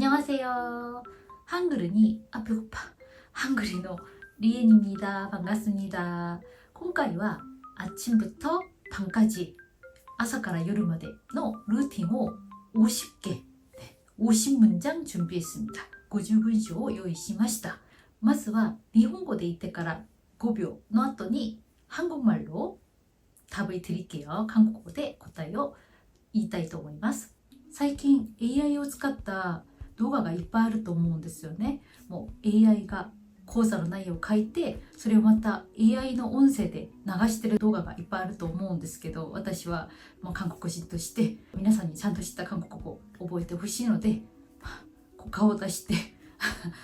안녕하세요. 한글은이 배고파. 한글이노 리엔입니다. 반갑습니다. 今回は 아침부터 밤까지 朝から夜までの 루틴を 50개 50문장 준비했습니다. 50文章を用意しました. まずは日本語で言ってから5秒の後に 한국말로 답을 드릴게요. 한국어で答えを言いたいと思います。最近 AI を使った動画がいっぱいあると思うんですよね。もう AI が講座の内容を書いて、それをまた AI の音声で流してる動画がいっぱいあると思うんですけど、私はもう韓国人として皆さんにちゃんとした韓国語を覚えてほしいので、顔を出して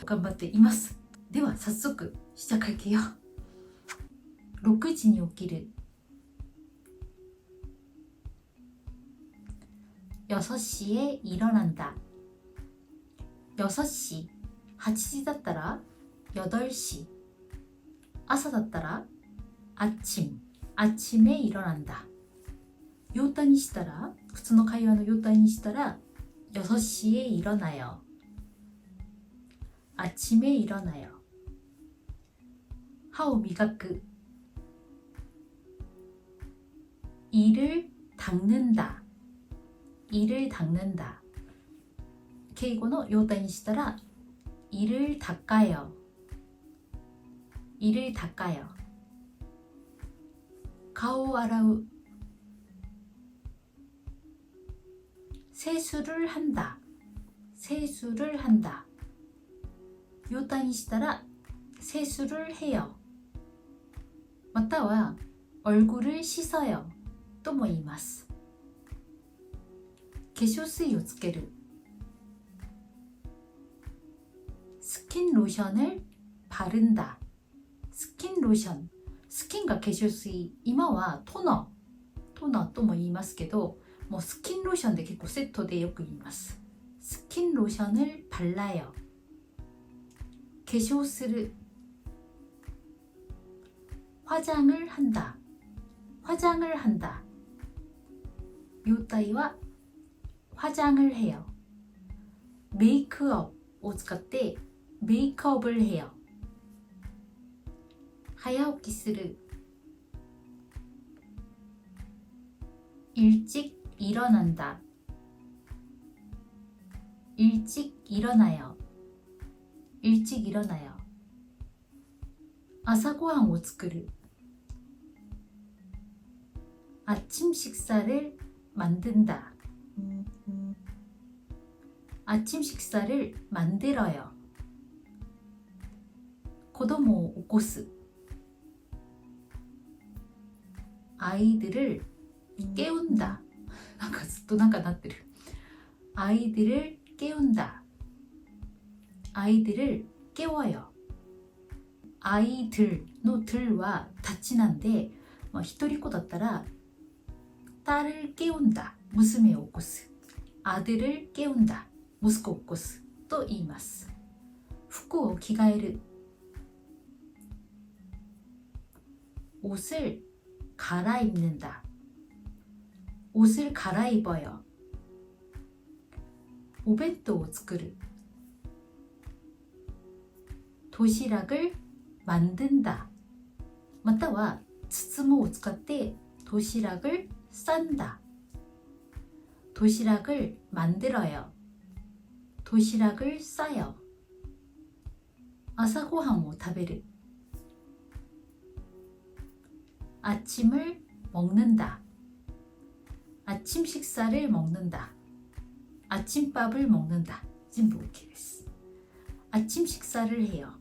頑張っています。では早速시작할게요。6時に起きる。6시에 일어난다. 6시 8시 だったら 8시 朝だったら 아침에 일어난다. 요타にしたら普通の会話の요타にしたら 6시에 일어나요. 아침에 일어나요. 歯を磨く. 이를 닦는다. 이를 닦는다.敬語の用態にしたら 이를 닦아요. 이를 닦아요. 顔を洗う. 세수를 한다. 세수를 한다. 用態にしたら 세수를 해요. または 얼굴을 씻어요. とも言います。化粧水をつける。스킨 로션을 바른다. 스킨 로션. 스킨가 化粧水。今はトナーとも言いますけど、もうスキンローションで結構セットでよく言います。스킨 로션을 발라요. 化粧する。화장을 한다. 화장을 한다. 요타이は 화장을 해요. 메이크업を使って 메이크업을 해요. 早起きする. 일찍 일어난다. 일찍 일어나요. 일찍 일어나요. 朝ごはんを作る. 아침 식사를 만든다. 아침 식사를 만들어요. 子供を起こす. 아이들을 깨운다. なんかずっとなんかなってる. 아이들을 깨운다. 아이들을 깨워요. 아이들の들は 立ちなんで、一人子だったら 딸을 깨운다. 娘を起こす. 아들을 깨운다. 息子を起こすと言います。服を着替える. 옷을 갈아입는다. 옷을 갈아입어요. お弁当を作る. 도시락을 만든다. または包むを使って 도시락을 싼다. 도시락을 만들어요. 도시락을 싸요. 朝ごはんを食べる. 아침을 먹는다. 아침 식사를 먹는다. 아침밥을 먹는다. 전부 오케이です. 아침 식사를 해요.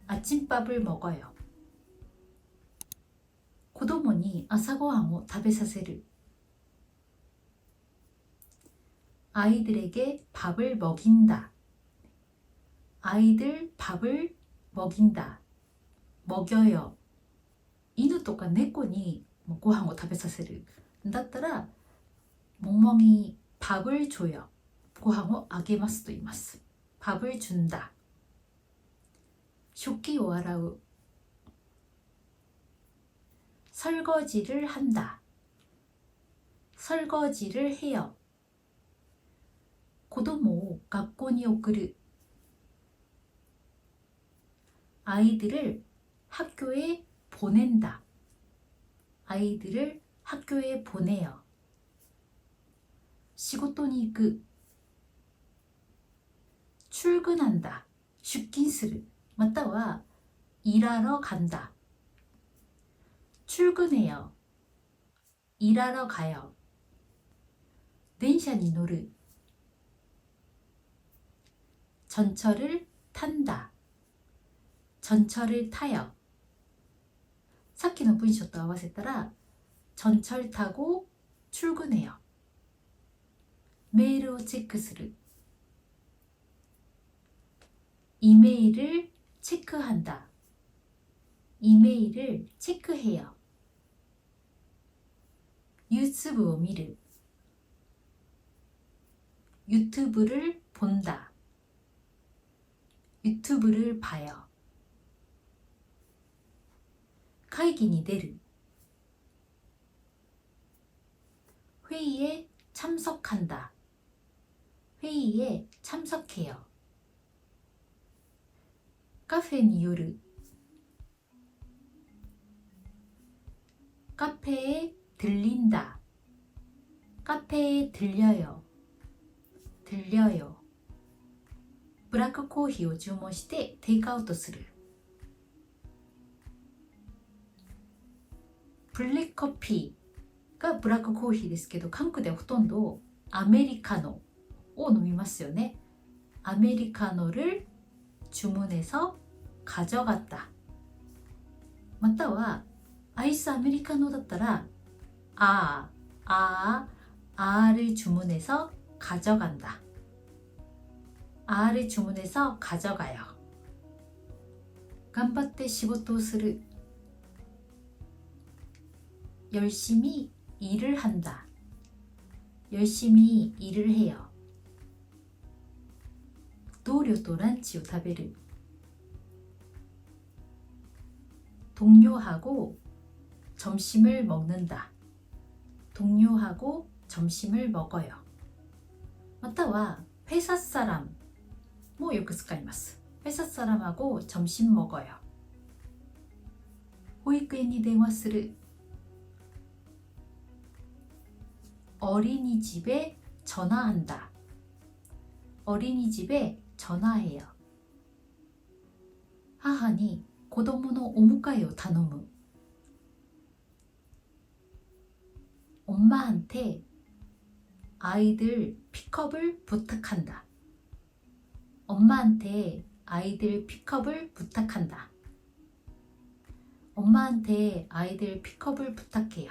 아침밥을 먹어요. 子供に朝ごはんを食べさせる. 아이들에게 밥을 먹인다. 아이들 밥을 먹인다. 먹여요. 犬とか猫にご飯を食べさせる。だったら멍멍이 밥을 줘요. ご飯をあげますと言います。밥을 준다. 食器を洗う. 설거지를 한다. 설거지를 해요. 子供を学校にに送る 아이들을 학교에 보낸다. 아이들을 학교에 보내요. 仕事に行く 출근한다. 出勤する または 일하러 간다. 출근해요. 일하러 가요. 電車に乗る 전철을 탄다. 전철을 타요. さっきの文章と合わせたら 전철 타고 출근해요. 메일을 체크하다. 이메일을 체크한다. 이메일을 체크해요. 유튜브를 見る. 유튜브를 본다. 유튜브를 봐요. 会議に出る. 회의에 참석한다. 회의에 참석해요. 카페에 寄る. 카페에 들린다. 카페에 들려요. 들려요. 블랙 커피를 注文してテイクアウトする. 블랙 커피가 블랙 커피 ですけど、韓国ではほとんどアメリカノを飲みますよね。アメリカノ를 주문해서 가져갔다. またはアイスアメリカノだったら아를 주문해서 가져간다. 아를 주문해서 가져가요. 頑張って仕事をする. 열심히 일을 한다. 열심히 일을 해요. 同僚とランチを食べる. 동료하고 점심을 먹는다. 동료하고 점심을 먹어요. または 회사 사람もよく使います. 회사 사람하고 점심 먹어요. 保育園に電話する. 어린이집에 전화한다. 어린이집에 전화해요. 母に子供のお迎えを頼む. 엄마한테 아이들 픽업을 부탁한다. 엄마한테 아이들 픽업을 부탁한다. 엄마한테 아이들 픽업을 부탁해요.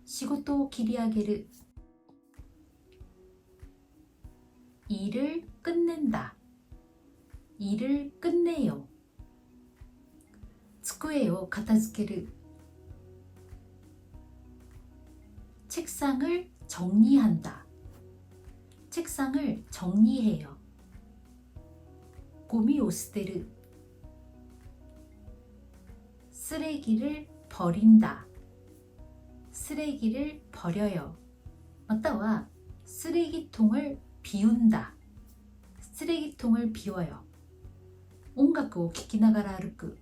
仕事を切り上げる. 일을 끝낸다. 일을 끝내요. 机を片付ける. 책상을 정리한다. 책상을 정리해요. 고미를 捨てる. 쓰레기를 버린다. 쓰레기를 버려요. または 쓰레기통을 비운다. 쓰레기통을 비워요. 音楽を聴きながら歩く.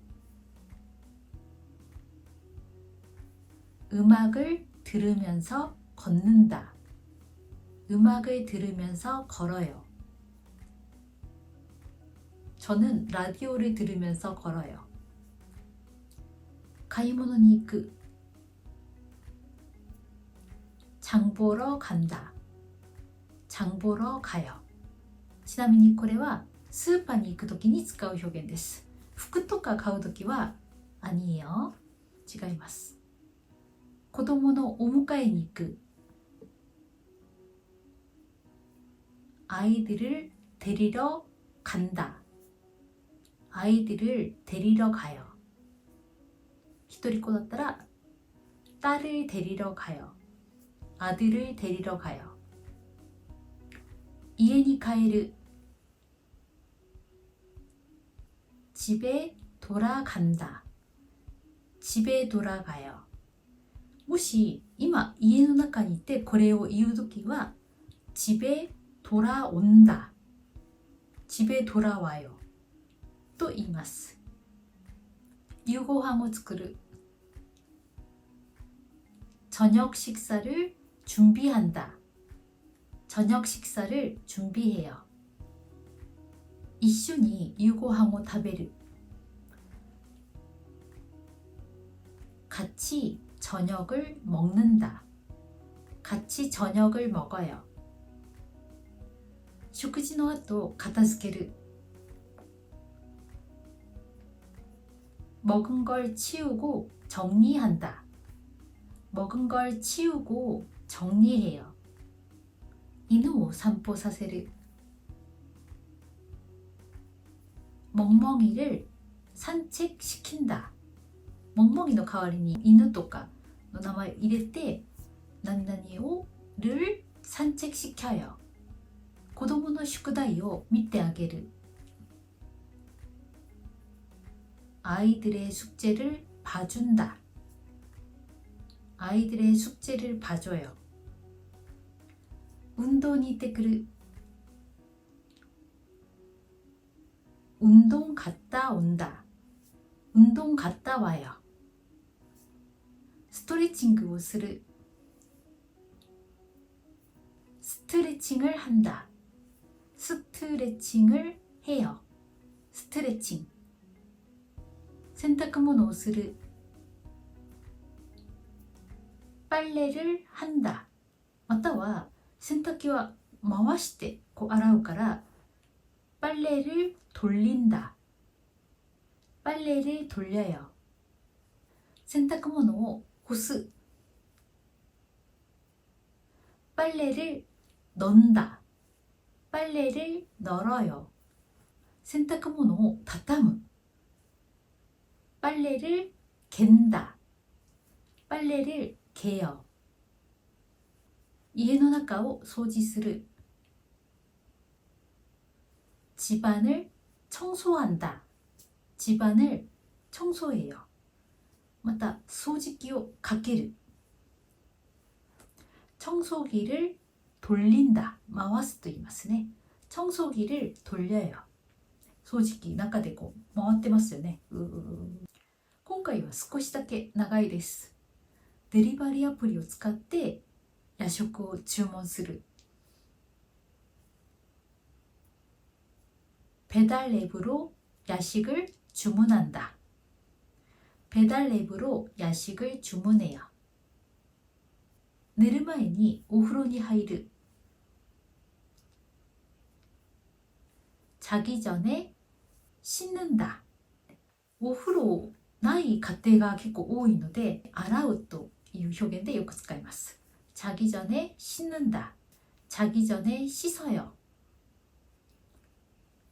음악을 들으면서 걷는다. 음악을 들으면서 걸어요. 저는 라디오를 들으면서 걸어요. 買い物に行く. 장 보러 간다. 장 보러 가요. ちなみにこれはスーパーに行くときに使う表現です。服とか買うときは아니에요. 違います。子供のお迎えに行く. 아이들을 데리러 간다. 아이들을 데리러 가요. 一人っ子だったら 딸을 데리러 가요. 아들을 데리러 가요. 家に帰る. 집에 돌아간다. 집에 돌아가요. もし今家の中にいてこれを言うときは 집에 돌아온다. 집에 돌아와요. 또言います。夕ご飯を作る。저녁 식사를 준비한다. 저녁 식사를 준비해요. 一緒に夕ご飯を食べる。같이 저녁을 먹는다. 같이 저녁을 먹어요. 食事の後片付ける。먹은 걸 치우고 정리한다. 먹은 걸 치우고 정리해요. 犬を散歩させる。멍멍이를 산책시킨다. 멍멍이の代わりに犬とかの名前入れて何々を를 산책시켜요. 子供の宿題を見てあげる。아이들의 숙제를 봐준다. 아이들의 숙제를 봐줘요. 운동이 때그르. 운동 갔다 온다. 운동 갔다 와요. 스트레칭을 する. 스트레칭을 한다. 스트레칭을 해요. 스트레칭. 洗濯物をする. 빨래를 한다. または洗濯機は回してこう洗うから 빨래를 돌린다. 빨래를 돌려요. 洗濯物を干す. 빨래를 넣는다. 빨래를 널어요. 洗濯物を畳む. 빨래를 갠다. 빨래를 개요. 家の中を掃除する. 집안을 청소한다. 집안을 청소해요. また掃除機をかける. 청소기를 돌린다. 回すと言いますね. 청소기를 돌려요. 掃除機中でこう回ってますよね。今回は少しだけ長いです。デリバリーアプリを使って夜食を注文する。배달 앱으로 야식을 주문한다. 배달 앱으로 야식을 주문해요. 寝る前にお風呂に入る. 자기 전에 씻는다. お風呂ない家庭が結構多いので洗うという表現でよく使います。 자기 전에 씻는다. 자기 전에 씻어요.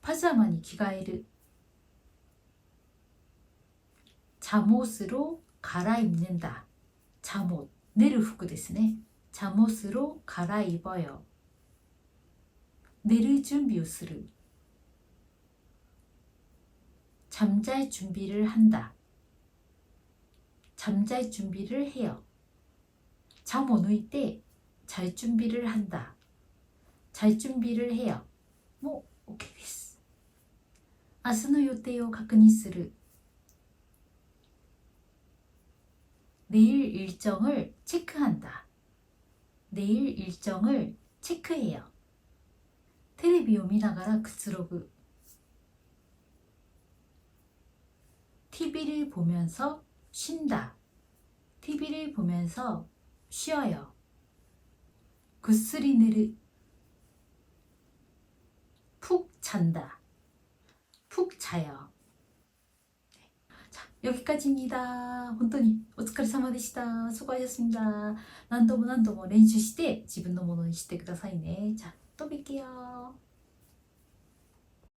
파자마니 着替える. 잠옷으로 갈아입는다. 잠옷, 寝る服ですね. 잠옷으로 갈아입어요. 寝る準備をする. 잠잘 준비를 한다. 잠잘 준비를 해요. 잠を抜いて잘 준비를 한다. 잘 준비를 해요. もう OK です。明日の予定を確認する. 내일 일정을 체크한다. 내일 일정을 체크해요. テレビを見ながらくつろぐ. TV를 보면서 쉰다. TV를 보면서 쉬어요. 구스리寝る. 푹 잔다. 푹 자요. 자, 여기까지입니다. 本当にお疲れ様でした。수고하셨습니다. 何度も何度も練習して自分のものにしてくださいね。じゃあ、と뵐게요